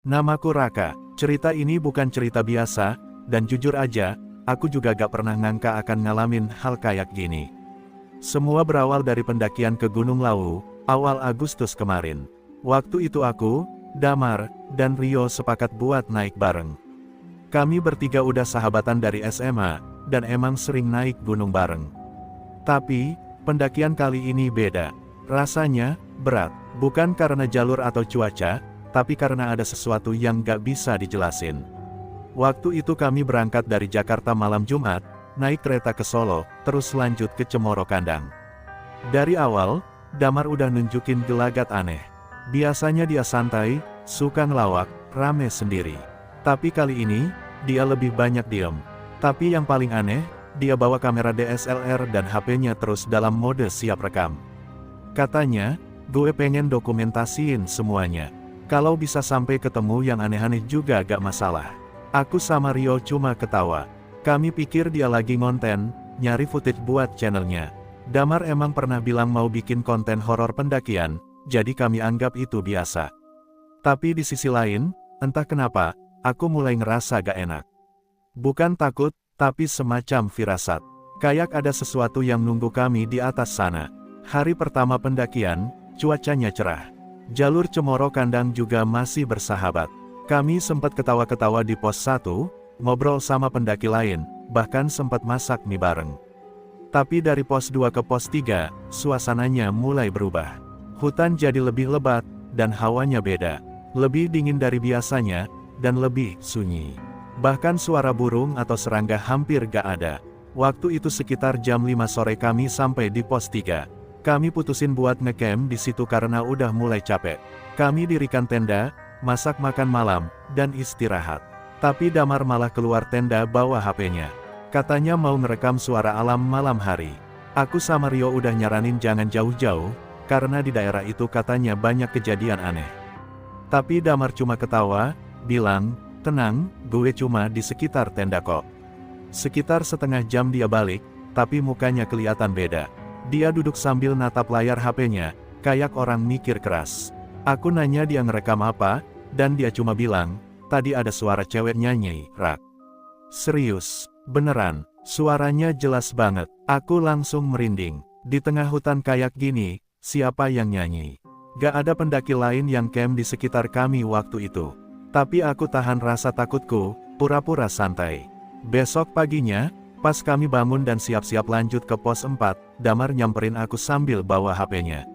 Namaku Raka. Cerita ini bukan cerita biasa, dan jujur aja, aku juga gak pernah ngangka akan ngalamin hal kayak gini. Semua berawal dari pendakian ke Gunung Lawu, awal Agustus kemarin. Waktu itu aku, Damar, dan Rio sepakat buat naik bareng. Kami bertiga udah sahabatan dari SMA, dan emang sering naik gunung bareng. Tapi, pendakian kali ini beda. Rasanya, berat. Bukan karena jalur atau cuaca, tapi karena ada sesuatu yang gak bisa dijelasin. Waktu itu kami berangkat dari Jakarta malam Jumat, naik kereta ke Solo, terus lanjut ke Cemoro Kandang. Dari awal, Damar udah nunjukin gelagat aneh. Biasanya dia santai, suka ngelawak, rame sendiri. Tapi kali ini, dia lebih banyak diem. Tapi yang paling aneh, dia bawa kamera DSLR dan HP-nya terus dalam mode siap rekam. Katanya, gue pengen dokumentasiin semuanya. Kalau bisa sampai ketemu yang aneh-aneh juga gak masalah. Aku sama Rio cuma ketawa. Kami pikir dia lagi ngonten, nyari footage buat channelnya. Damar emang pernah bilang mau bikin konten horor pendakian, jadi kami anggap itu biasa. Tapi di sisi lain, entah kenapa, aku mulai ngerasa gak enak. Bukan takut, tapi semacam firasat. Kayak ada sesuatu yang nunggu kami di atas sana. Hari pertama pendakian, cuacanya cerah. Jalur Cemoro Kandang juga masih bersahabat. Kami sempat ketawa-ketawa di pos 1, ngobrol sama pendaki lain, bahkan sempat masak mie bareng. Tapi dari pos 2 ke pos 3, suasananya mulai berubah. Hutan jadi lebih lebat, dan hawanya beda. Lebih dingin dari biasanya, dan lebih sunyi. Bahkan suara burung atau serangga hampir gak ada. Waktu itu sekitar jam 5 sore kami sampai di pos 3. Kami putusin buat ngecamp di situ karena udah mulai capek. Kami dirikan tenda, masak makan malam, dan istirahat. Tapi Damar malah keluar tenda bawa HP-nya. Katanya mau ngerekam suara alam malam hari. Aku sama Rio udah nyaranin jangan jauh-jauh, karena di daerah itu katanya banyak kejadian aneh. Tapi Damar cuma ketawa, bilang, tenang, gue cuma di sekitar tenda kok. Sekitar setengah jam dia balik, tapi mukanya kelihatan beda. Dia duduk sambil natap layar HP-nya, kayak orang mikir keras. Aku nanya dia ngerekam apa, dan dia cuma bilang, tadi ada suara cewek nyanyi, Rak. Serius, beneran, suaranya jelas banget. Aku langsung merinding. Di tengah hutan kayak gini, siapa yang nyanyi? Gak ada pendaki lain yang camp di sekitar kami waktu itu. Tapi aku tahan rasa takutku, pura-pura santai. Besok paginya, pas kami bangun dan siap-siap lanjut ke pos 4, Damar nyamperin aku sambil bawa HP-nya.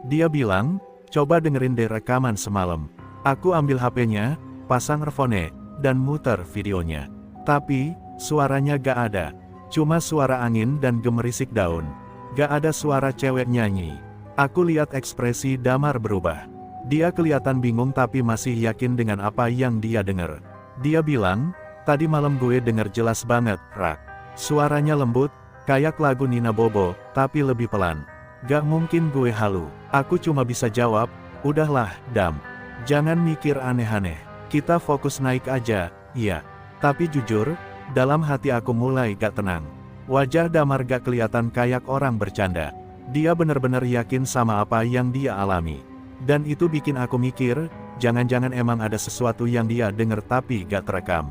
Dia bilang, coba dengerin deh rekaman semalam. Aku ambil HP-nya, pasang earphone, dan muter videonya. Tapi, suaranya gak ada. Cuma suara angin dan gemerisik daun. Gak ada suara cewek nyanyi. Aku lihat ekspresi Damar berubah. Dia kelihatan bingung tapi masih yakin dengan apa yang dia denger. Dia bilang, tadi malam gue denger jelas banget, Rak. Suaranya lembut, kayak lagu Nina Bobo, tapi lebih pelan. Gak mungkin gue halu. Aku cuma bisa jawab, udahlah, Dam. Jangan mikir aneh-aneh. Kita fokus naik aja, iya. Tapi jujur, dalam hati aku mulai gak tenang. Wajah Damar gak kelihatan kayak orang bercanda. Dia benar-benar yakin sama apa yang dia alami. Dan itu bikin aku mikir, jangan-jangan emang ada sesuatu yang dia denger tapi gak terekam.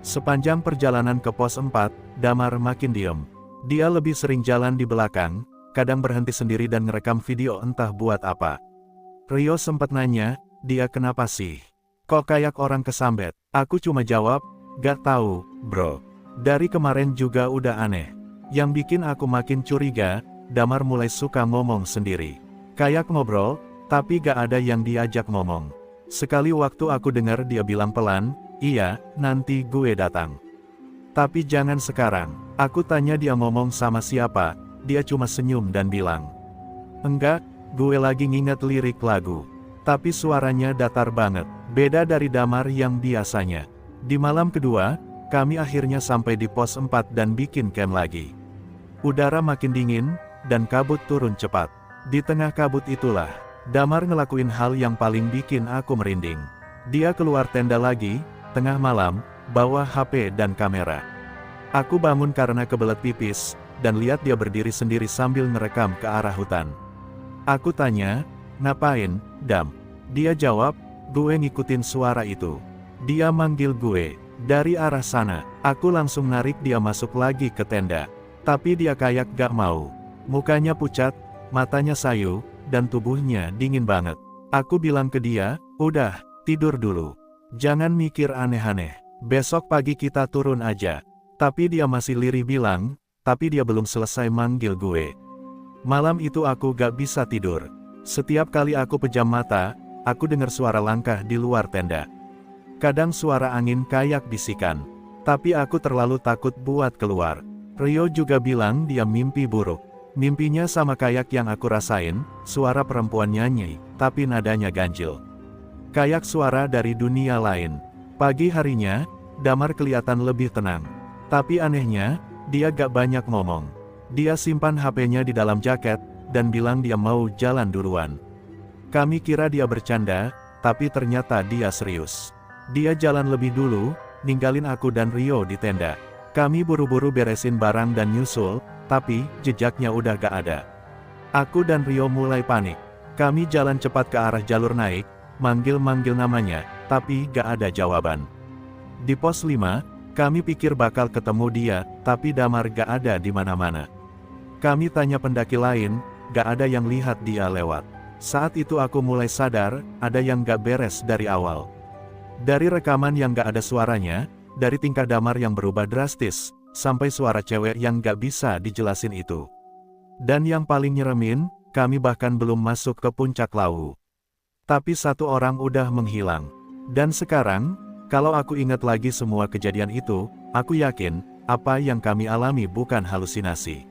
Sepanjang perjalanan ke pos 4, Damar makin diem. Dia lebih sering jalan di belakang, kadang berhenti sendiri dan ngerekam video entah buat apa. Rio sempat nanya, dia kenapa sih? Kok kayak orang kesambet? Aku cuma jawab, gak tahu, bro. Dari kemarin juga udah aneh. Yang bikin aku makin curiga, Damar mulai suka ngomong sendiri. Kayak ngobrol, tapi gak ada yang diajak ngomong. Sekali waktu aku dengar dia bilang pelan, iya, nanti gue datang. Tapi jangan sekarang. Aku tanya dia ngomong sama siapa, dia cuma senyum dan bilang, enggak, gue lagi nginget lirik lagu. Tapi suaranya datar banget, beda dari Damar yang biasanya. Di malam kedua, kami akhirnya sampai di pos 4 dan bikin camp lagi. Udara makin dingin, dan kabut turun cepat. Di tengah kabut itulah, Damar ngelakuin hal yang paling bikin aku merinding. Dia keluar tenda lagi, tengah malam, bawa HP dan kamera. Aku bangun karena kebelet pipis, dan lihat dia berdiri sendiri sambil ngerekam ke arah hutan. Aku tanya, ngapain, Dam? Dia jawab, Gue ngikutin suara itu. Dia manggil gue dari arah sana. Aku langsung narik dia masuk lagi ke tenda. Tapi dia kayak gak mau. Mukanya pucat, matanya sayu, dan tubuhnya dingin banget. Aku bilang ke dia, udah, tidur dulu. Jangan mikir aneh-aneh. Besok pagi kita turun aja. Tapi dia masih lirih bilang, tapi dia belum selesai manggil gue. Malam itu aku gak bisa tidur. Setiap kali aku pejam mata, aku dengar suara langkah di luar tenda. Kadang suara angin kayak bisikan. Tapi aku terlalu takut buat keluar. Rio juga bilang dia mimpi buruk. Mimpinya sama kayak yang aku rasain, suara perempuan nyanyi, tapi nadanya ganjil. Kayak suara dari dunia lain. Pagi harinya, Damar kelihatan lebih tenang. Tapi anehnya, dia gak banyak ngomong. Dia simpan HP-nya di dalam jaket, dan bilang dia mau jalan duluan. Kami kira dia bercanda, tapi ternyata dia serius. Dia jalan lebih dulu, ninggalin aku dan Rio di tenda. Kami buru-buru beresin barang dan nyusul, tapi jejaknya udah gak ada. Aku dan Rio mulai panik. Kami jalan cepat ke arah jalur naik, manggil-manggil namanya, tapi gak ada jawaban. Di pos 5, kami pikir bakal ketemu dia, tapi Damar gak ada di mana-mana. Kami tanya pendaki lain, gak ada yang lihat dia lewat. Saat itu aku mulai sadar, ada yang gak beres dari awal. Dari rekaman yang gak ada suaranya, dari tingkah Damar yang berubah drastis, sampai suara cewek yang gak bisa dijelasin itu. Dan yang paling nyeremin, kami bahkan belum masuk ke puncak Lawu. Tapi satu orang udah menghilang. Dan sekarang, kalau aku ingat lagi semua kejadian itu, aku yakin, apa yang kami alami bukan halusinasi.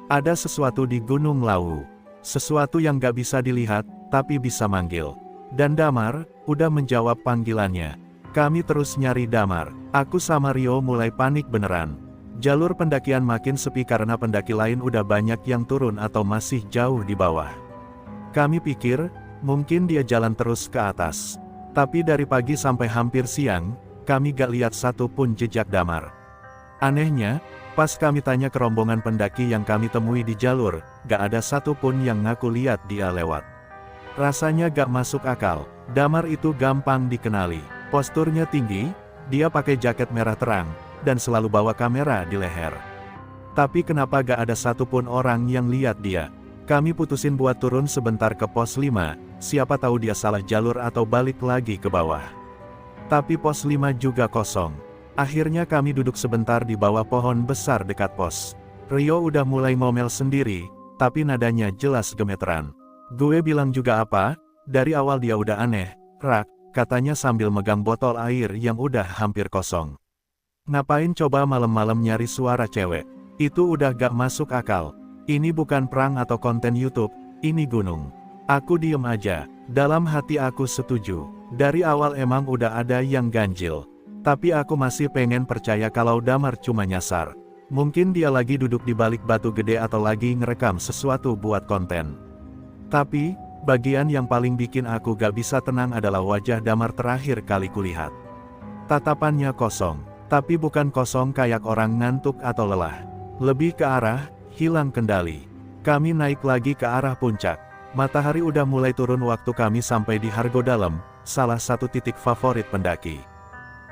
Ada sesuatu di Gunung Lawu. Sesuatu yang gak bisa dilihat, tapi bisa manggil. Dan Damar, udah menjawab panggilannya. Kami terus nyari Damar. Aku sama Rio mulai panik beneran. Jalur pendakian makin sepi karena pendaki lain udah banyak yang turun atau masih jauh di bawah. Kami pikir, mungkin dia jalan terus ke atas. Tapi dari pagi sampai hampir siang, kami gak lihat satu pun jejak Damar. Anehnya, pas kami tanya ke rombongan pendaki yang kami temui di jalur, gak ada satu pun yang ngaku lihat dia lewat. Rasanya gak masuk akal. Damar itu gampang dikenali. Posturnya tinggi, dia pakai jaket merah terang, dan selalu bawa kamera di leher. Tapi kenapa gak ada satu pun orang yang lihat dia? Kami putusin buat turun sebentar ke pos 5, siapa tahu dia salah jalur atau balik lagi ke bawah. Tapi pos 5 juga kosong. Akhirnya kami duduk sebentar di bawah pohon besar dekat pos. Rio udah mulai ngomel sendiri, tapi nadanya jelas gemeteran. Gue bilang juga apa, dari awal dia udah aneh, Rak, katanya sambil megang botol air yang udah hampir kosong. Ngapain coba malam-malam nyari suara cewek? Itu udah gak masuk akal. Ini bukan perang atau konten YouTube, ini gunung. Aku diem aja, dalam hati aku setuju. Dari awal emang udah ada yang ganjil. Tapi aku masih pengen percaya kalau Damar cuma nyasar. Mungkin dia lagi duduk di balik batu gede atau lagi ngerekam sesuatu buat konten. Tapi, bagian yang paling bikin aku gak bisa tenang adalah wajah Damar terakhir kali kulihat. Tatapannya kosong, tapi bukan kosong kayak orang ngantuk atau lelah. Lebih ke arah hilang kendali. Kami naik lagi ke arah puncak. Matahari udah mulai turun waktu kami sampai di Hargodalam, salah satu titik favorit pendaki.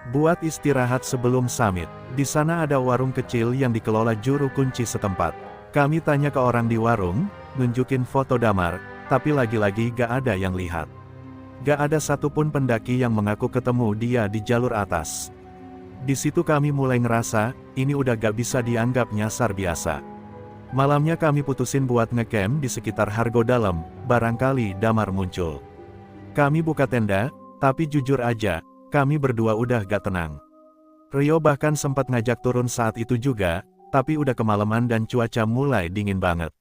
Buat istirahat sebelum summit, di sana ada warung kecil yang dikelola juru kunci setempat. Kami tanya ke orang di warung, nunjukin foto Damar, tapi lagi-lagi gak ada yang lihat. Gak ada satupun pendaki yang mengaku ketemu dia di jalur atas. Di situ kami mulai ngerasa, ini udah gak bisa dianggap nyasar biasa. Malamnya kami putusin buat ngecamp di sekitar Hargodalam, barangkali Damar muncul. Kami buka tenda, tapi jujur aja, kami berdua udah gak tenang. Rio bahkan sempat ngajak turun saat itu juga, tapi udah kemalaman dan cuaca mulai dingin banget.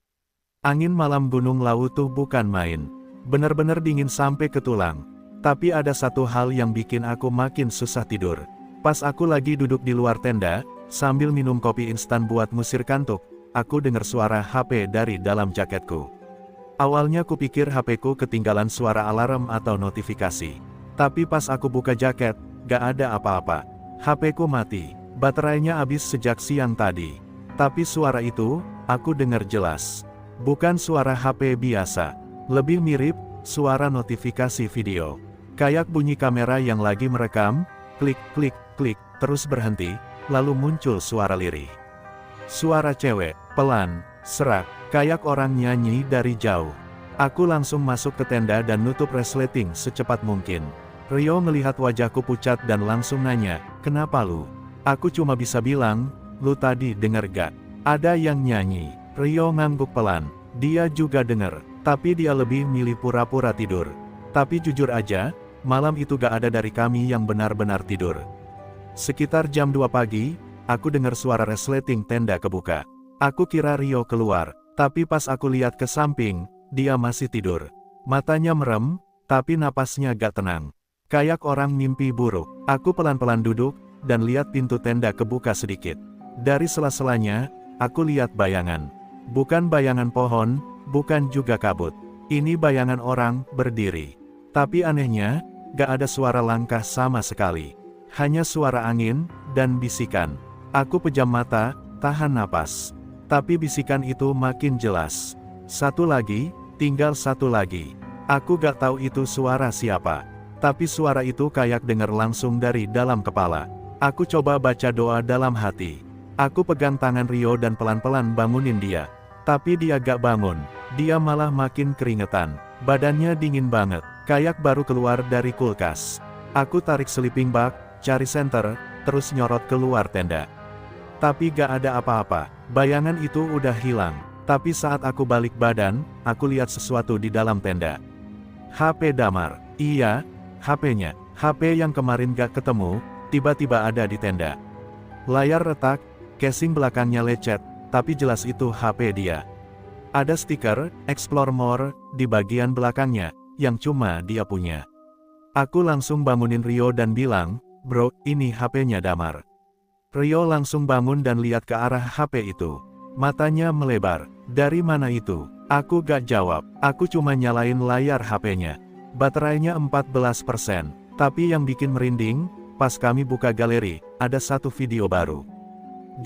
Angin malam Gunung Lawu tuh bukan main. Bener-bener dingin sampai ke tulang. Tapi ada satu hal yang bikin aku makin susah tidur. Pas aku lagi duduk di luar tenda, sambil minum kopi instan buat ngusir kantuk, aku dengar suara HP dari dalam jaketku. Awalnya ku pikir HP-ku ketinggalan suara alarm atau notifikasi. Tapi pas aku buka jaket, gak ada apa-apa. HP-ku mati, baterainya habis sejak siang tadi. Tapi suara itu, aku dengar jelas. Bukan suara HP biasa. Lebih mirip, suara notifikasi video. Kayak bunyi kamera yang lagi merekam, klik, klik, klik, terus berhenti, lalu muncul suara lirih. Suara cewek, pelan, serak, kayak orang nyanyi dari jauh. Aku langsung masuk ke tenda dan nutup resleting secepat mungkin. Rio melihat wajahku pucat dan langsung nanya, "Kenapa lu?" Aku cuma bisa bilang, "Lu tadi denger gak? Ada yang nyanyi." Rio ngangguk pelan. Dia juga denger, tapi dia lebih milih pura-pura tidur. Tapi jujur aja, malam itu gak ada dari kami yang benar-benar tidur. Sekitar jam 2 pagi, aku dengar suara resleting tenda kebuka. Aku kira Rio keluar, tapi pas aku lihat ke samping, dia masih tidur. Matanya merem, tapi napasnya gak tenang. Kayak orang mimpi buruk. Aku pelan-pelan duduk, dan lihat pintu tenda kebuka sedikit. Dari sela-selanya, aku lihat bayangan. Bukan bayangan pohon, bukan juga kabut. Ini bayangan orang berdiri. Tapi anehnya, gak ada suara langkah sama sekali. Hanya suara angin, dan bisikan. Aku pejam mata, tahan napas. Tapi bisikan itu makin jelas. Satu lagi, tinggal satu lagi. Aku gak tahu itu suara siapa. Tapi suara itu kayak dengar langsung dari dalam kepala. Aku coba baca doa dalam hati. Aku pegang tangan Rio dan pelan-pelan bangunin dia. Tapi dia gak bangun. Dia malah makin keringetan. Badannya dingin banget, kayak baru keluar dari kulkas. Aku tarik sleeping bag, cari senter, terus nyorot keluar tenda. Tapi gak ada apa-apa. Bayangan itu udah hilang. Tapi saat aku balik badan, aku lihat sesuatu di dalam tenda. HP Damar. Iya, HP-nya. HP yang kemarin gak ketemu, tiba-tiba ada di tenda. Layar retak, casing belakangnya lecet, tapi jelas itu HP dia. Ada stiker, Explore More, di bagian belakangnya, yang cuma dia punya. Aku langsung bangunin Rio dan bilang, "Bro, ini HP-nya Damar." Rio langsung bangun dan lihat ke arah HP itu. Matanya melebar. "Dari mana itu?" Aku gak jawab. Aku cuma nyalain layar HP-nya. Baterainya 14%. Tapi yang bikin merinding, pas kami buka galeri, ada satu video baru.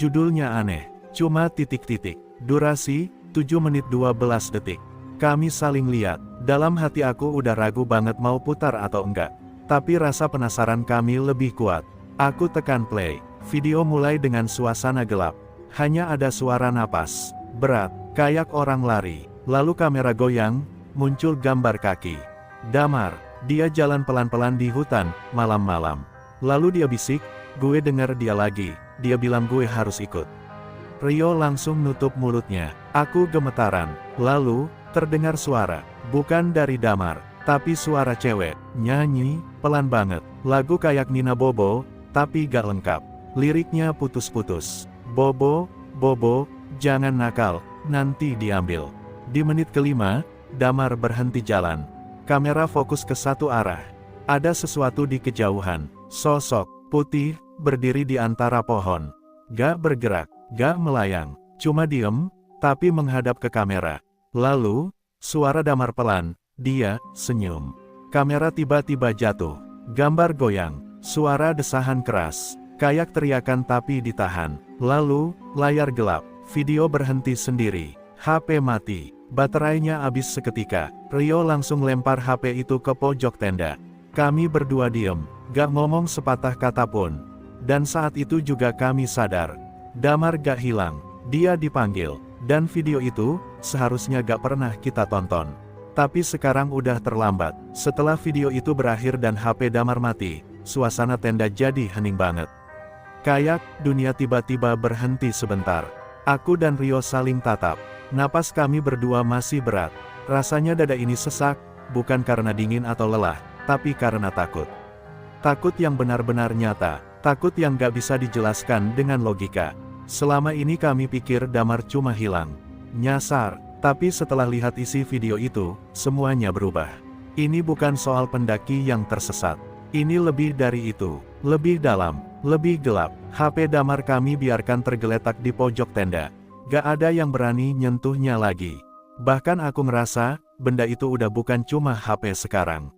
Judulnya aneh. Cuma titik-titik. Durasi, 7 menit 12 detik. Kami saling lihat. Dalam hati aku udah ragu banget mau putar atau enggak. Tapi rasa penasaran kami lebih kuat. Aku tekan play. Video mulai dengan suasana gelap. Hanya ada suara napas berat, kayak orang lari. Lalu kamera goyang, muncul gambar kaki. Damar, dia jalan pelan-pelan di hutan, malam-malam. Lalu dia bisik, gue denger dia lagi, dia bilang gue harus ikut. Rio langsung nutup mulutnya. Aku gemetaran. Lalu, terdengar suara. Bukan dari Damar, tapi suara cewek. Nyanyi, pelan banget. Lagu kayak Nina Bobo, tapi gak lengkap. Liriknya putus-putus. "Bobo, Bobo, jangan nakal, nanti diambil." Di menit kelima, Damar berhenti jalan. Kamera fokus ke satu arah. Ada sesuatu di kejauhan. Sosok putih, berdiri di antara pohon. Gak bergerak, gak melayang, cuma diem, tapi menghadap ke kamera. Lalu, suara Damar pelan, dia senyum. Kamera tiba-tiba jatuh. Gambar goyang. Suara desahan keras. Kayak teriakan tapi ditahan. Lalu, layar gelap. Video berhenti sendiri. HP mati. Baterainya habis seketika. Rio langsung lempar HP itu ke pojok tenda. Kami berdua diem, gak ngomong sepatah kata pun. Dan saat itu juga kami sadar. Damar gak hilang. Dia dipanggil. Dan video itu, seharusnya gak pernah kita tonton. Tapi sekarang udah terlambat. Setelah video itu berakhir dan HP Damar mati, suasana tenda jadi hening banget. Kayak dunia tiba-tiba berhenti sebentar. Aku dan Rio saling tatap. Napas kami berdua masih berat. Rasanya dada ini sesak, bukan karena dingin atau lelah, tapi karena takut. Takut yang benar-benar nyata. Takut yang gak bisa dijelaskan dengan logika. Selama ini kami pikir Damar cuma hilang. Nyasar. Tapi setelah lihat isi video itu, semuanya berubah. Ini bukan soal pendaki yang tersesat. Ini lebih dari itu. Lebih dalam, lebih gelap. HP Damar kami biarkan tergeletak di pojok tenda. Gak ada yang berani nyentuhnya lagi. Bahkan aku ngerasa, benda itu udah bukan cuma HP sekarang.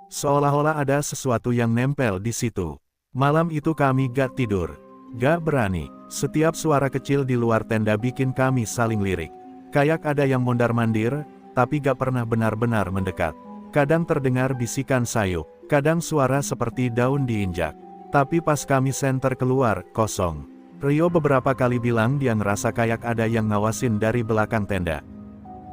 Seolah-olah ada sesuatu yang nempel di situ. Malam itu kami gak tidur. Gak berani. Setiap suara kecil di luar tenda bikin kami saling lirik. Kayak ada yang mondar-mandir, tapi gak pernah benar-benar mendekat. Kadang terdengar bisikan sayup, Kadang suara seperti daun diinjak. Tapi pas kami senter keluar, kosong. Rio beberapa kali bilang dia ngerasa kayak ada yang ngawasin dari belakang tenda.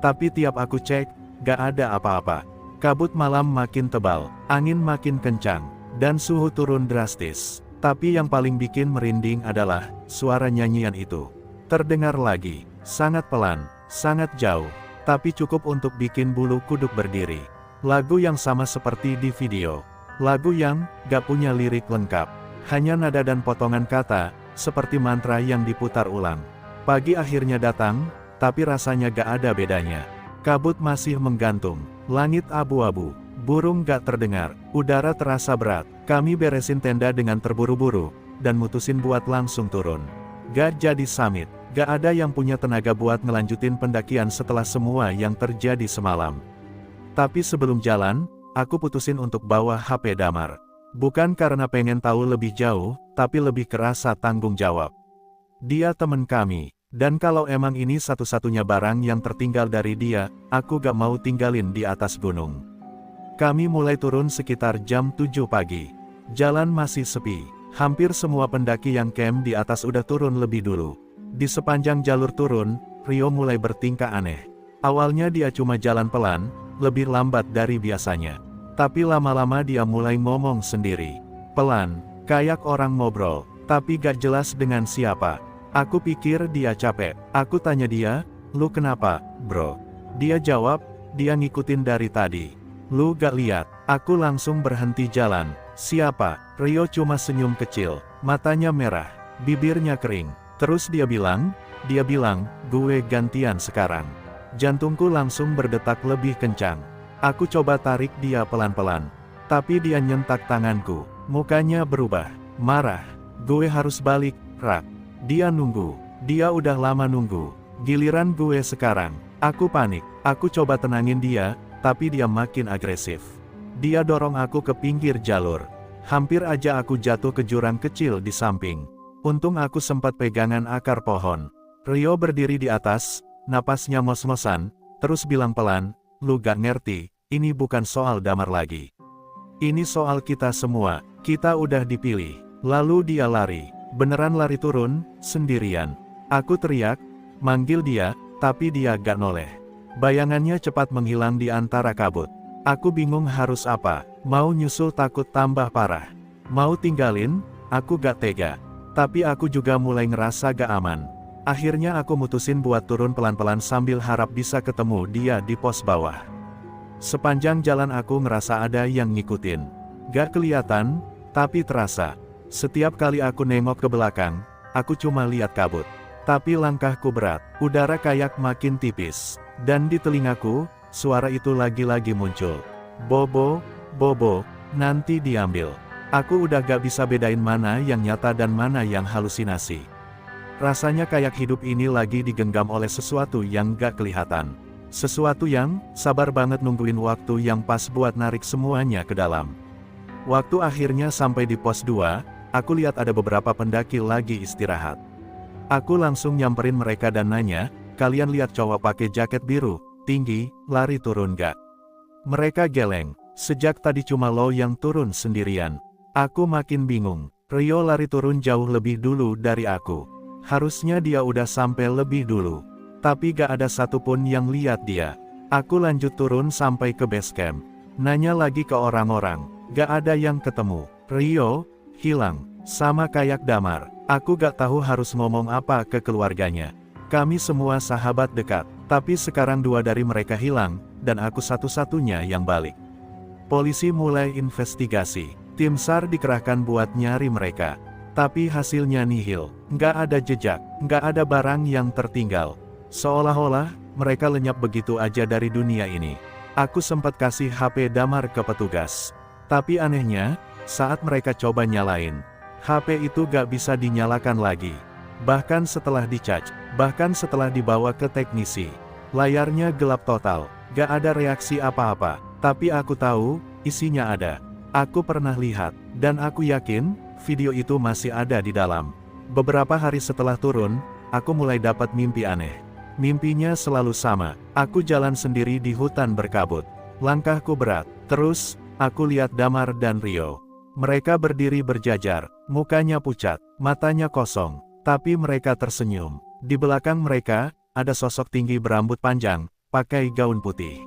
Tapi tiap aku cek, gak ada apa-apa. Kabut malam makin tebal, angin makin kencang, dan suhu turun drastis. Tapi yang paling bikin merinding adalah suara nyanyian itu. Terdengar lagi, sangat pelan, sangat jauh, tapi cukup untuk bikin bulu kuduk berdiri. Lagu yang sama seperti di video. Lagu yang gak punya lirik lengkap. Hanya nada dan potongan kata, seperti mantra yang diputar ulang. Pagi akhirnya datang, tapi rasanya gak ada bedanya. Kabut masih menggantung, langit abu-abu, burung gak terdengar, udara terasa berat. Kami beresin tenda dengan terburu-buru, dan mutusin buat langsung turun. Gak jadi summit, gak ada yang punya tenaga buat ngelanjutin pendakian setelah semua yang terjadi semalam. Tapi sebelum jalan, aku putusin untuk bawa HP Damar. Bukan karena pengen tahu lebih jauh, tapi lebih kerasa tanggung jawab. Dia temen kami, dan kalau emang ini satu-satunya barang yang tertinggal dari dia, aku gak mau tinggalin di atas gunung. Kami mulai turun sekitar jam 7 pagi. Jalan masih sepi. Hampir semua pendaki yang camp di atas udah turun lebih dulu. Di sepanjang jalur turun, Rio mulai bertingkah aneh. Awalnya dia cuma jalan pelan, lebih lambat dari biasanya. Tapi lama-lama dia mulai ngomong sendiri. Pelan, kayak orang ngobrol, tapi gak jelas dengan siapa. Aku pikir dia capek. Aku tanya dia, "Lu kenapa, bro?" Dia jawab, dia ngikutin dari tadi. "Lu gak lihat?" Aku langsung berhenti jalan. "Siapa?" Rio cuma senyum kecil, matanya merah, bibirnya kering. Terus dia bilang, "Gue gantian sekarang." Jantungku langsung berdetak lebih kencang. Aku coba tarik dia pelan-pelan. Tapi dia nyentak tanganku, mukanya berubah, marah. "Gue harus balik, Rak." Dia nunggu, dia udah lama nunggu. Giliran gue sekarang. Aku panik, aku coba tenangin dia, tapi dia makin agresif. Dia dorong aku ke pinggir jalur. Hampir aja aku jatuh ke jurang kecil di samping. Untung aku sempat pegangan akar pohon. Rio berdiri di atas, napasnya mos-mosan, terus bilang pelan, "Lu gak ngerti, ini bukan soal Damar lagi. Ini soal kita semua, kita udah dipilih." Lalu dia lari, beneran lari turun, sendirian. Aku teriak, manggil dia, tapi dia gak noleh. Bayangannya cepat menghilang di antara kabut. Aku bingung harus apa, mau nyusul takut tambah parah. Mau tinggalin, aku gak tega. Tapi aku juga mulai ngerasa gak aman. Akhirnya aku mutusin buat turun pelan-pelan sambil harap bisa ketemu dia di pos bawah. Sepanjang jalan aku ngerasa ada yang ngikutin. Gak kelihatan, tapi terasa. Setiap kali aku nengok ke belakang, aku cuma lihat kabut. Tapi langkahku berat, udara kayak makin tipis. Dan di telingaku, suara itu lagi-lagi muncul. "Bobo, Bobo, nanti diambil." Aku udah gak bisa bedain mana yang nyata dan mana yang halusinasi. Rasanya kayak hidup ini lagi digenggam oleh sesuatu yang gak kelihatan. Sesuatu yang sabar banget nungguin waktu yang pas buat narik semuanya ke dalam. Waktu akhirnya sampai di pos 2, aku lihat ada beberapa pendaki lagi istirahat. Aku langsung nyamperin mereka dan nanya, "Kalian lihat cowok pakai jaket biru, tinggi, lari turun gak?" Mereka geleng, "Sejak tadi cuma lo yang turun sendirian." Aku makin bingung. Rio lari turun jauh lebih dulu dari aku. Harusnya dia udah sampai lebih dulu. Tapi gak ada satupun yang lihat dia. Aku lanjut turun sampai ke base camp. Nanya lagi ke orang-orang, gak ada yang ketemu. Rio hilang, sama kayak Damar. Aku gak tahu harus ngomong apa ke keluarganya. Kami semua sahabat dekat, tapi sekarang 2 dari mereka hilang, dan aku satu-satunya yang balik. Polisi mulai investigasi. Tim SAR dikerahkan buat nyari mereka. Tapi hasilnya nihil. Nggak ada jejak, nggak ada barang yang tertinggal. Seolah-olah, mereka lenyap begitu aja dari dunia ini. Aku sempat kasih HP Damar ke petugas. Tapi anehnya, saat mereka coba nyalain, HP itu gak bisa dinyalakan lagi. Bahkan setelah dicas, bahkan setelah dibawa ke teknisi, layarnya gelap total, gak ada reaksi apa-apa. Tapi aku tahu, isinya ada. Aku pernah lihat, dan aku yakin, video itu masih ada di dalam. Beberapa hari setelah turun, aku mulai dapat mimpi aneh. Mimpinya selalu sama, aku jalan sendiri di hutan berkabut. Langkahku berat, terus, aku lihat Damar dan Rio. Mereka berdiri berjajar, mukanya pucat, matanya kosong, tapi mereka tersenyum. Di belakang mereka, ada sosok tinggi berambut panjang, pakai gaun putih.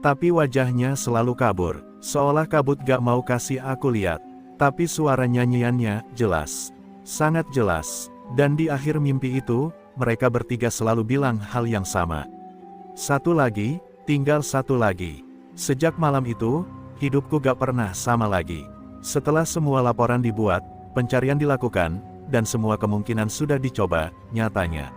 Tapi wajahnya selalu kabur, seolah kabut gak mau kasih aku lihat. Tapi suara nyanyiannya jelas, sangat jelas. Dan di akhir mimpi itu, mereka bertiga selalu bilang hal yang sama. Satu lagi, tinggal satu lagi. Sejak malam itu, hidupku gak pernah sama lagi. Setelah semua laporan dibuat, pencarian dilakukan, dan semua kemungkinan sudah dicoba, nyatanya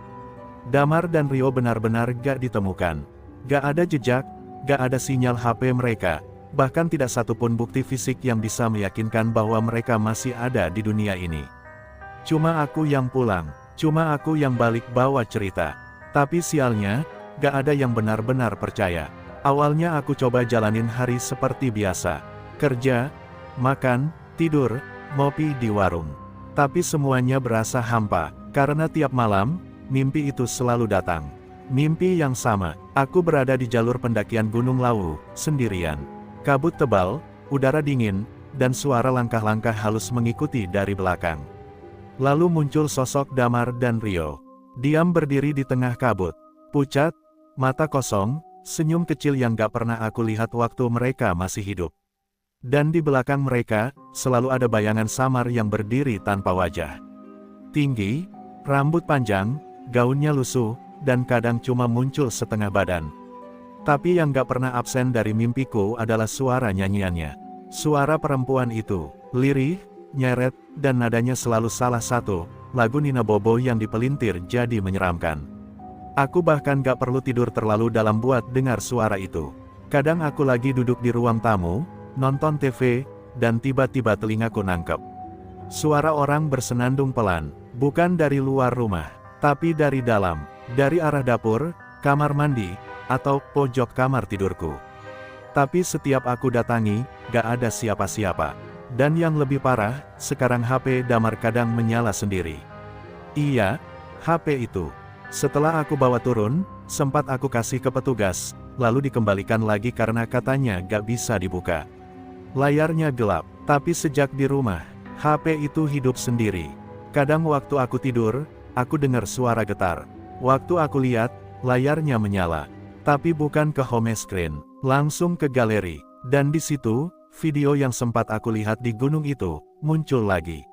Damar dan Rio benar-benar gak ditemukan. Gak ada jejak, gak ada sinyal HP mereka, bahkan tidak satupun bukti fisik yang bisa meyakinkan bahwa mereka masih ada di dunia ini. Cuma aku yang pulang, cuma aku yang balik bawa cerita. Tapi sialnya, gak ada yang benar-benar percaya. Awalnya aku coba jalanin hari seperti biasa. Kerja, makan, tidur, ngopi di warung. Tapi semuanya berasa hampa, karena tiap malam, mimpi itu selalu datang. Mimpi yang sama, aku berada di jalur pendakian Gunung Lawu, sendirian. Kabut tebal, udara dingin, dan suara langkah-langkah halus mengikuti dari belakang. Lalu muncul sosok Damar dan Rio. Diam berdiri di tengah kabut. Pucat, mata kosong, senyum kecil yang gak pernah aku lihat waktu mereka masih hidup. Dan di belakang mereka, selalu ada bayangan samar yang berdiri tanpa wajah. Tinggi, rambut panjang, gaunnya lusuh, dan kadang cuma muncul setengah badan. Tapi yang gak pernah absen dari mimpiku adalah suara nyanyiannya. Suara perempuan itu, lirih, nyeret, dan nadanya selalu salah satu, lagu Nina Bobo yang dipelintir jadi menyeramkan. Aku bahkan gak perlu tidur terlalu dalam buat dengar suara itu. Kadang aku lagi duduk di ruang tamu, nonton TV, dan tiba-tiba telingaku nangkep suara orang bersenandung pelan, bukan dari luar rumah, tapi dari dalam, dari arah dapur, kamar mandi, atau pojok kamar tidurku. Tapi setiap aku datangi, gak ada siapa-siapa. Dan yang lebih parah, sekarang HP Damar kadang menyala sendiri. Iya, HP itu. Setelah aku bawa turun, sempat aku kasih ke petugas, lalu dikembalikan lagi karena katanya gak bisa dibuka. Layarnya gelap, tapi sejak di rumah, HP itu hidup sendiri. Kadang waktu aku tidur, aku dengar suara getar. Waktu aku lihat, layarnya menyala. Tapi bukan ke home screen, langsung ke galeri. Dan di situ, video yang sempat aku lihat di gunung itu, muncul lagi.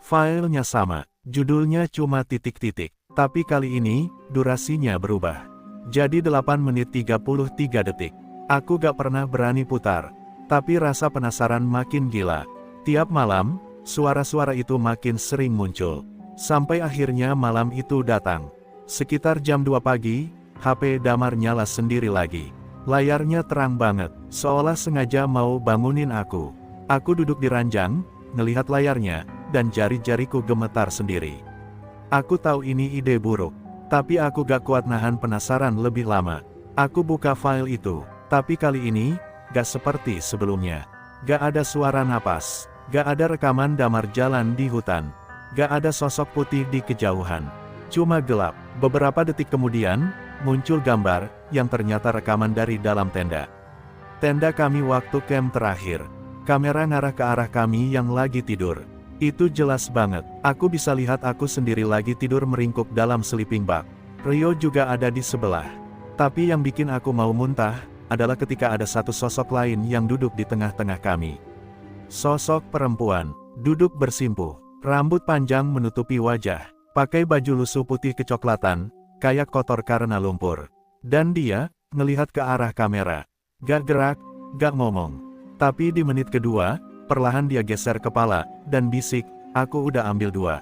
Filenya sama, judulnya cuma titik-titik. Tapi kali ini, durasinya berubah. Jadi 8 menit 33 detik. Aku gak pernah berani putar. Tapi rasa penasaran makin gila. Tiap malam, suara-suara itu makin sering muncul. Sampai akhirnya malam itu datang. Sekitar jam 2 pagi, HP Damar nyala sendiri lagi. Layarnya terang banget, seolah sengaja mau bangunin aku. Aku duduk di ranjang, ngelihat layarnya, dan jari-jariku gemetar sendiri. Aku tahu ini ide buruk, tapi aku gak kuat nahan penasaran lebih lama. Aku buka file itu, tapi kali ini, gak seperti sebelumnya. Gak ada suara napas, gak ada rekaman Damar jalan di hutan, gak ada sosok putih di kejauhan. Cuma gelap. Beberapa detik kemudian, muncul gambar, yang ternyata rekaman dari dalam tenda. Tenda kami waktu camp terakhir. Kamera ngarah ke arah kami yang lagi tidur. Itu jelas banget, aku bisa lihat aku sendiri lagi tidur meringkuk dalam sleeping bag. Rio juga ada di sebelah. Tapi yang bikin aku mau muntah, adalah ketika ada satu sosok lain yang duduk di tengah-tengah kami. Sosok perempuan, duduk bersimpuh, rambut panjang menutupi wajah, pakai baju lusuh putih kecoklatan, kayak kotor karena lumpur. Dan dia, ngelihat ke arah kamera. Gak gerak, gak ngomong. Tapi di menit kedua, perlahan dia geser kepala, dan bisik, aku udah ambil 2.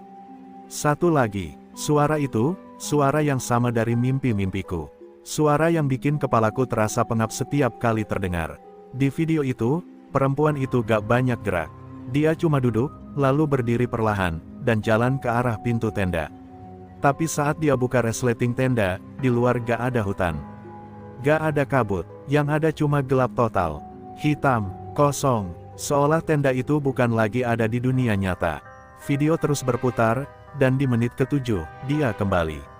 Satu lagi, suara itu, suara yang sama dari mimpi-mimpiku. Suara yang bikin kepalaku terasa pengap setiap kali terdengar. Di video itu, perempuan itu gak banyak gerak. Dia cuma duduk, lalu berdiri perlahan, dan jalan ke arah pintu tenda. Tapi saat dia buka resleting tenda, di luar gak ada hutan. Gak ada kabut, yang ada cuma gelap total. Hitam, kosong, seolah tenda itu bukan lagi ada di dunia nyata. Video terus berputar, dan di menit ke-7, dia kembali.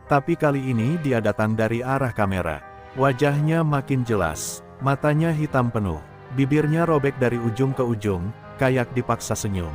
Tapi kali ini dia datang dari arah kamera. Wajahnya makin jelas, matanya hitam penuh, Bibirnya robek dari ujung ke ujung, kayak dipaksa senyum.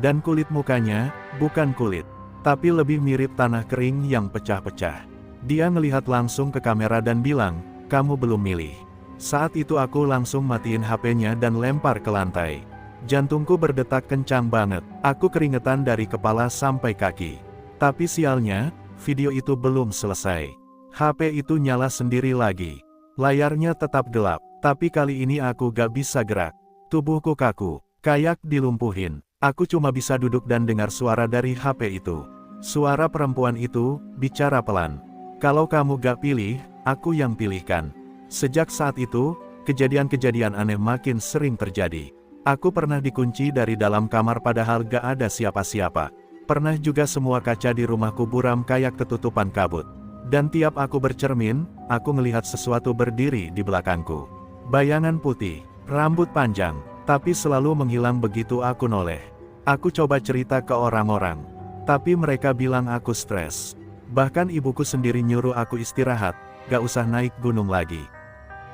Dan kulit mukanya, bukan kulit, tapi lebih mirip tanah kering yang pecah-pecah. Dia ngelihat langsung ke kamera dan bilang, "Kamu belum milih." Saat itu aku langsung matiin HP-nya dan lempar ke lantai. Jantungku berdetak kencang banget, aku keringetan dari kepala sampai kaki. Tapi sialnya, video itu belum selesai. HP itu nyala sendiri lagi. Layarnya tetap gelap, tapi kali ini aku gak bisa gerak. Tubuhku kaku, kayak dilumpuhin. Aku cuma bisa duduk dan dengar suara dari HP itu. Suara perempuan itu, bicara pelan. "Kalau kamu gak pilih, aku yang pilihkan." Sejak saat itu, kejadian-kejadian aneh makin sering terjadi. Aku pernah dikunci dari dalam kamar padahal gak ada siapa-siapa. Pernah juga semua kaca di rumahku buram kayak ketutupan kabut. Dan tiap aku bercermin, aku melihat sesuatu berdiri di belakangku. Bayangan putih, rambut panjang, tapi selalu menghilang begitu aku noleh. Aku coba cerita ke orang-orang, tapi mereka bilang aku stres. Bahkan ibuku sendiri nyuruh aku istirahat, gak usah naik gunung lagi.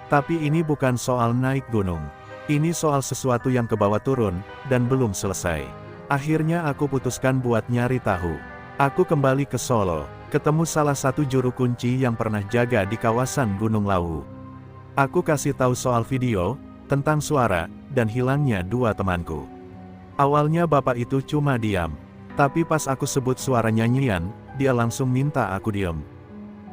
Tapi ini bukan soal naik gunung. Ini soal sesuatu yang kebawa turun, dan belum selesai. Akhirnya aku putuskan buat nyari tahu. Aku kembali ke Solo, ketemu salah satu juru kunci yang pernah jaga di kawasan Gunung Lawu. Aku kasih tahu soal video, tentang suara, dan hilangnya dua temanku. Awalnya bapak itu cuma diam. Tapi pas aku sebut suara nyanyian, dia langsung minta aku diem.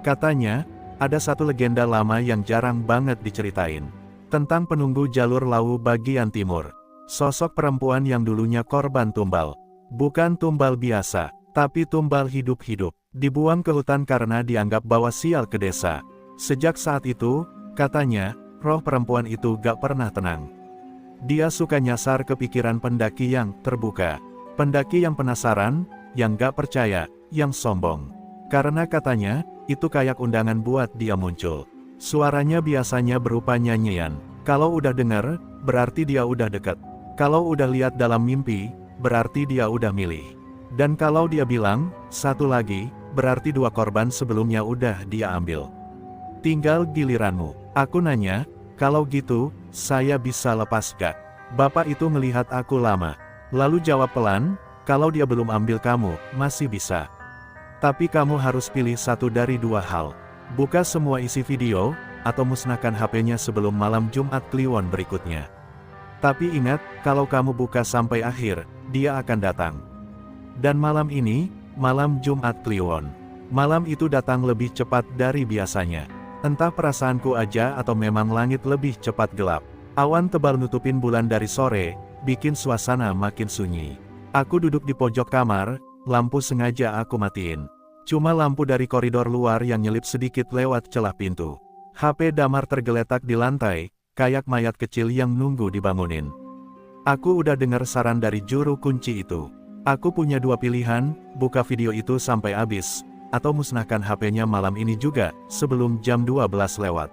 Katanya, ada satu legenda lama yang jarang banget diceritain. Tentang penunggu jalur Lawu bagian timur. Sosok perempuan yang dulunya korban tumbal. Bukan tumbal biasa, tapi tumbal hidup-hidup. Dibuang ke hutan karena dianggap bawa sial ke desa. Sejak saat itu, katanya, roh perempuan itu gak pernah tenang. Dia suka nyasar ke pikiran pendaki yang terbuka. Pendaki yang penasaran, yang gak percaya, yang sombong. Karena katanya, itu kayak undangan buat dia muncul. Suaranya biasanya berupa nyanyian. Kalau udah denger, berarti dia udah deket. Kalau udah lihat dalam mimpi, berarti dia udah milih. Dan kalau dia bilang, "Satu lagi," berarti dua korban sebelumnya udah dia ambil. Tinggal giliranmu. Aku nanya, "Kalau gitu, saya bisa lepas gak?" Bapak itu melihat aku lama. Lalu jawab pelan, "Kalau dia belum ambil kamu, masih bisa. Tapi kamu harus pilih satu dari dua hal. Buka semua isi video, atau musnahkan HP-nya sebelum malam Jumat Kliwon berikutnya. Tapi ingat, kalau kamu buka sampai akhir, dia akan datang." Dan malam ini, malam Jumat Kliwon. Malam itu datang lebih cepat dari biasanya. Entah perasaanku aja atau memang langit lebih cepat gelap. Awan tebal nutupin bulan dari sore, bikin suasana makin sunyi. Aku duduk di pojok kamar, lampu sengaja aku matiin. Cuma lampu dari koridor luar yang nyelip sedikit lewat celah pintu. HP Damar tergeletak di lantai, kayak mayat kecil yang nunggu dibangunin. Aku udah dengar saran dari juru kunci itu. Aku punya dua pilihan, buka video itu sampai habis, atau musnahkan HP-nya malam ini juga, sebelum jam 12 lewat.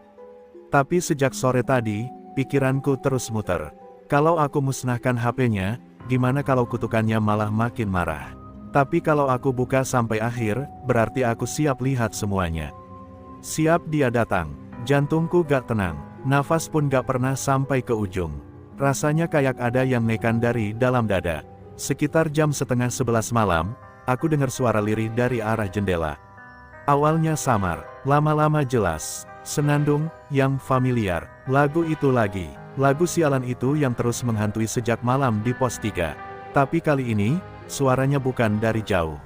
Tapi sejak sore tadi, pikiranku terus muter. Kalau aku musnahkan HP-nya, gimana kalau kutukannya malah makin marah? Tapi kalau aku buka sampai akhir, berarti aku siap lihat semuanya. Siap dia datang. Jantungku gak tenang, nafas pun gak pernah sampai ke ujung. Rasanya kayak ada yang nekan dari dalam dada. Sekitar jam setengah 11 malam, aku dengar suara lirih dari arah jendela. Awalnya samar, lama-lama jelas. Senandung, yang familiar. Lagu itu lagi. Lagu sialan itu yang terus menghantui sejak malam di pos 3. Tapi kali ini, suaranya bukan dari jauh.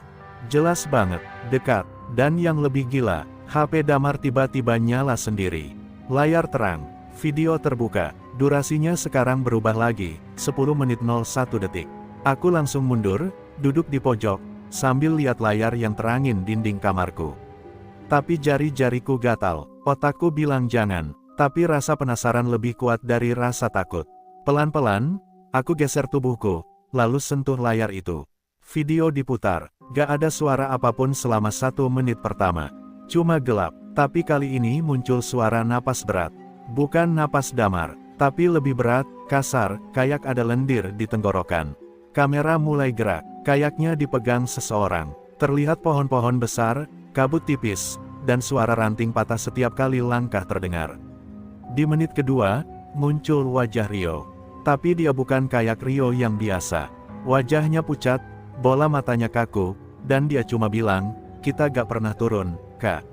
Jelas banget, dekat. Dan yang lebih gila, HP Damar tiba-tiba nyala sendiri. Layar terang, video terbuka. Durasinya sekarang berubah lagi, 10 menit 01 detik. Aku langsung mundur, duduk di pojok, sambil lihat layar yang terangin dinding kamarku. Tapi jari-jariku gatal, otakku bilang jangan, tapi rasa penasaran lebih kuat dari rasa takut. Pelan-pelan, aku geser tubuhku, lalu sentuh layar itu. Video diputar, gak ada suara apapun selama 1 menit pertama. Cuma gelap, tapi kali ini muncul suara napas berat. Bukan napas Damar, tapi lebih berat, kasar, kayak ada lendir di tenggorokan. Kamera mulai gerak, kayaknya dipegang seseorang. Terlihat pohon-pohon besar, kabut tipis, dan suara ranting patah setiap kali langkah terdengar. Di menit kedua, muncul wajah Rio. Tapi dia bukan kayak Rio yang biasa. Wajahnya pucat, bola matanya kaku, dan dia cuma bilang, "Kita gak pernah turun, Kak."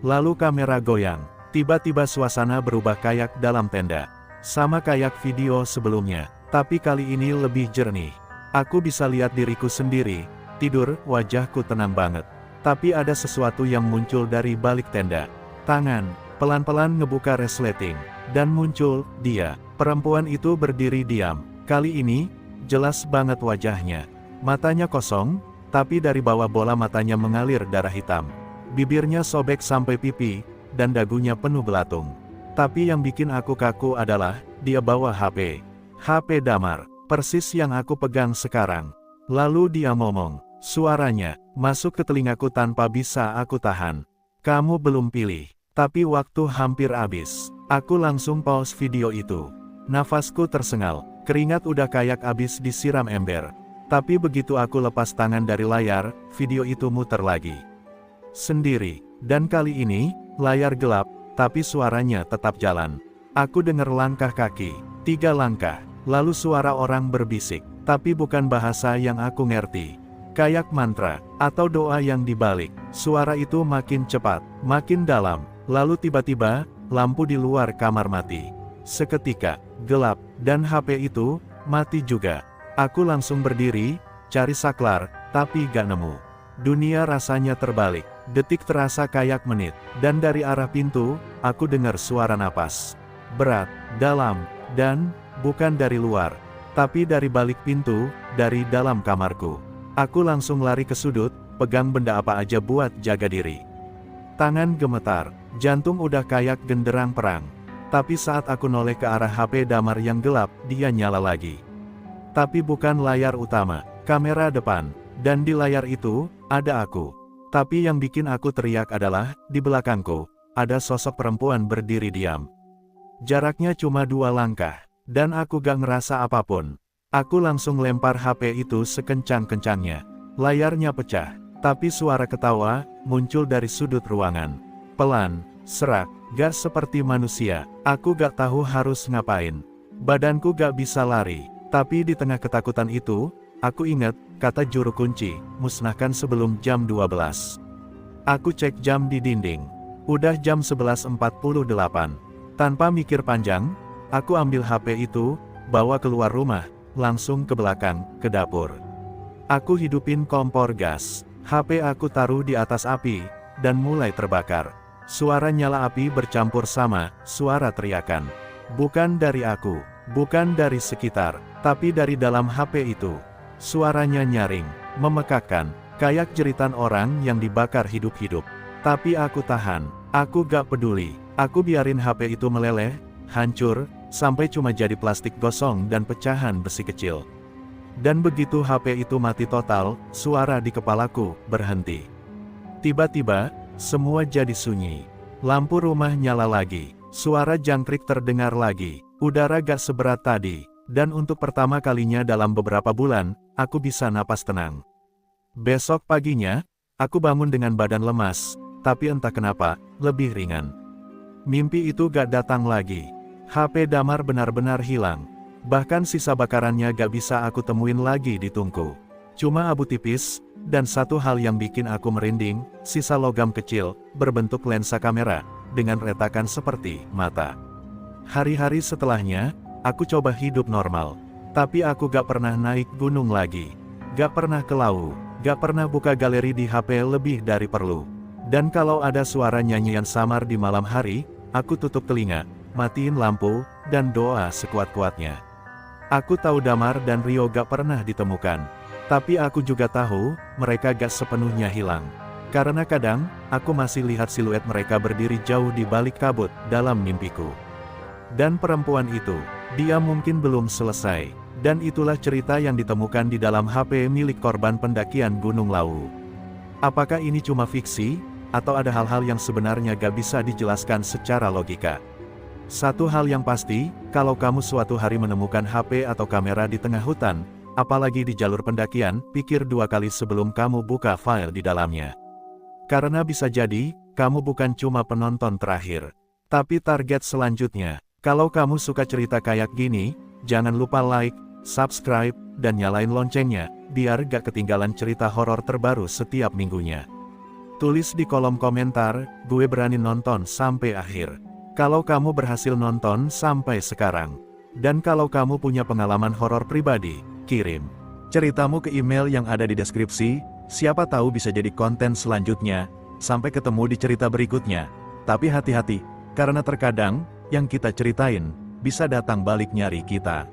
Lalu kamera goyang. Tiba-tiba suasana berubah kayak dalam tenda. Sama kayak video sebelumnya, tapi kali ini lebih jernih. Aku bisa lihat diriku sendiri, tidur, wajahku tenang banget. Tapi ada sesuatu yang muncul dari balik tenda. Tangan, pelan-pelan ngebuka resleting. Dan muncul, dia. Perempuan itu berdiri diam. Kali ini, jelas banget wajahnya. Matanya kosong, tapi dari bawah bola matanya mengalir darah hitam. Bibirnya sobek sampai pipi, dan dagunya penuh belatung. Tapi yang bikin aku kaku adalah, dia bawa HP. HP Damar, persis yang aku pegang sekarang. Lalu dia ngomong. Suaranya masuk ke telingaku tanpa bisa aku tahan. "Kamu belum pilih." Tapi waktu hampir habis. Aku langsung pause video itu. Nafasku tersengal, keringat udah kayak abis disiram ember. Tapi begitu aku lepas tangan dari layar, video itu muter lagi. Sendiri. Dan kali ini, layar gelap, tapi suaranya tetap jalan. Aku dengar langkah kaki. 3 langkah. Lalu suara orang berbisik. Tapi bukan bahasa yang aku ngerti. Kayak mantra, atau doa yang dibalik. Suara itu makin cepat, makin dalam. Lalu tiba-tiba, lampu di luar kamar mati. Seketika, gelap, dan HP itu, mati juga. Aku langsung berdiri, cari saklar, tapi gak nemu. Dunia rasanya terbalik. Detik terasa kayak menit. Dan dari arah pintu, aku dengar suara napas. Berat, dalam, dan, bukan dari luar. Tapi dari balik pintu, dari dalam kamarku. Aku langsung lari ke sudut, pegang benda apa aja buat jaga diri. Tangan gemetar, jantung udah kayak genderang perang. Tapi saat aku noleh ke arah HP Damar yang gelap, dia nyala lagi. Tapi bukan layar utama, kamera depan. Dan di layar itu, ada aku. Tapi yang bikin aku teriak adalah, di belakangku, ada sosok perempuan berdiri diam. Jaraknya cuma 2 langkah, dan aku gak ngerasa apapun. Aku langsung lempar HP itu sekencang-kencangnya. Layarnya pecah, tapi suara ketawa muncul dari sudut ruangan. Pelan, serak, gak seperti manusia. Aku gak tahu harus ngapain. Badanku gak bisa lari, tapi di tengah ketakutan itu, aku ingat kata juru kunci, musnahkan sebelum jam 12. Aku cek jam di dinding. Udah jam 11.48. Tanpa mikir panjang, aku ambil HP itu, bawa keluar rumah. Langsung ke belakang, ke dapur. Aku hidupin kompor gas. HP aku taruh di atas api, dan mulai terbakar. Suara nyala api bercampur sama suara teriakan. Bukan dari aku, bukan dari sekitar, tapi dari dalam HP itu. Suaranya nyaring, memekakkan, kayak jeritan orang yang dibakar hidup-hidup. Tapi aku tahan, aku gak peduli. Aku biarin HP itu meleleh, hancur, sampai cuma jadi plastik gosong dan pecahan besi kecil. Dan begitu HP itu mati total, suara di kepalaku berhenti. Tiba-tiba, semua jadi sunyi. Lampu rumah nyala lagi. Suara jangkrik terdengar lagi. Udara gak seberat tadi. Dan untuk pertama kalinya dalam beberapa bulan, aku bisa napas tenang. Besok paginya, aku bangun dengan badan lemas, tapi entah kenapa, lebih ringan. Mimpi itu gak datang lagi. HP Damar benar-benar hilang. Bahkan sisa bakarannya gak bisa aku temuin lagi di tungku. Cuma abu tipis, dan satu hal yang bikin aku merinding, sisa logam kecil, berbentuk lensa kamera, dengan retakan seperti mata. Hari-hari setelahnya, aku coba hidup normal. Tapi aku gak pernah naik gunung lagi. Gak pernah ke laut, gak pernah buka galeri di HP lebih dari perlu. Dan kalau ada suara nyanyian samar di malam hari, aku tutup telinga, matiin lampu, dan doa sekuat-kuatnya. Aku tahu Damar dan Rio gak pernah ditemukan. Tapi aku juga tahu, mereka gak sepenuhnya hilang. Karena kadang, aku masih lihat siluet mereka berdiri jauh di balik kabut, dalam mimpiku. Dan perempuan itu, dia mungkin belum selesai. Dan itulah cerita yang ditemukan di dalam HP milik korban pendakian Gunung Lawu. Apakah ini cuma fiksi, atau ada hal-hal yang sebenarnya gak bisa dijelaskan secara logika? Satu hal yang pasti, kalau kamu suatu hari menemukan HP atau kamera di tengah hutan, apalagi di jalur pendakian, pikir 2 kali sebelum kamu buka file di dalamnya. Karena bisa jadi, kamu bukan cuma penonton terakhir, tapi target selanjutnya. Kalau kamu suka cerita kayak gini, jangan lupa like, subscribe, dan nyalain loncengnya, biar gak ketinggalan cerita horor terbaru setiap minggunya. Tulis di kolom komentar, gue berani nonton sampai akhir. Kalau kamu berhasil nonton sampai sekarang. Dan kalau kamu punya pengalaman horor pribadi, kirim ceritamu ke email yang ada di deskripsi, siapa tahu bisa jadi konten selanjutnya. Sampai ketemu di cerita berikutnya. Tapi hati-hati, karena terkadang, yang kita ceritain, bisa datang balik nyari kita.